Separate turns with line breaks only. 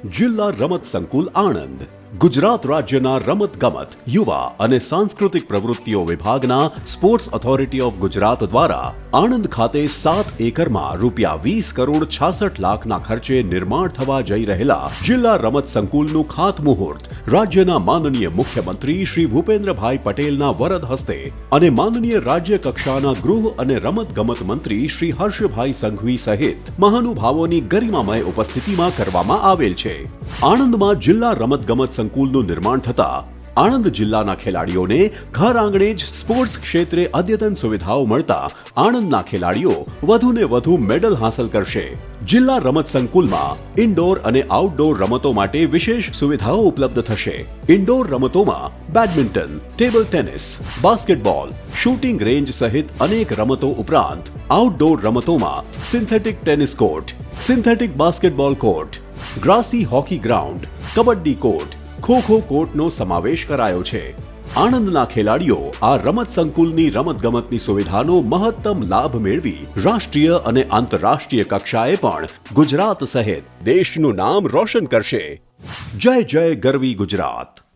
જિલ્લા રમત સંકુલ આણંદ ગુજરાત રાજ્યના રમતગમત યુવા અને સાંસ્કૃતિક પ્રવૃત્તિઓ વિભાગના સ્પોર્ટ્સ ઓથોરિટી ઓફ ગુજરાત દ્વારા આણંદ ખાતે 7 એકરમાં ₹20,66,00,000ના ખર્ચે નિર્માણ થવા જઈ રહેલા જિલ્લા રમત સંકુલનું ખાતમુહૂર્ત રાજ્યના માનનીય મુખ્યમંત્રી શ્રી ભૂપેન્દ્રભાઈ પટેલના વરદ હસ્તે અને માનનીય રાજ્ય કક્ષાના ગૃહ અને રમતગમત મંત્રી શ્રી હર્ષભાઈ સંઘવી સહિત મહાનુભાવોની ગરિમામય ઉપસ્થિતિમાં કરવામાં આવેલ છે. આણંદમાં જિલ્લા રમતગમત સંકુલનું નિર્માણ થતા આણંદ જિલ્લાના ખેલાડીઓને ઘર આંગણે જ સ્પોર્ટ્સ ક્ષેત્રે અદ્યતન સુવિધાઓ મળતા આણંદના ખેલાડીઓ વધુને વધુ મેડલ હાંસલ કરશે. જિલ્લા રમત સંકુલમાં ઇન્ડોર અને આઉટડોર રમતો માટે વિશેષ સુવિધાઓ ઉપલબ્ધ થશે. ઇન્ડોર રમતોમાં badminton, table tennis, basketball, shooting range સહિત અનેક રમતો ઉપરાંત આઉટડોર રમતોમાં synthetic tennis court, synthetic basketball court, grassy hockey ground, kabaddi court, kho kho કોર્ટનો સમાવેશ કરાયો છે. આણંદના ખેલાડીઓ આ રમત સંકુલની રમતગમતની સુવિધાનો મહત્તમ લાભ મેળવી રાષ્ટ્રીય અને આંતરરાષ્ટ્રીય કક્ષાએ પણ ગુજરાત સહિત દેશનું નામ રોશન કરશે. જય જય ગરવી ગુજરાત.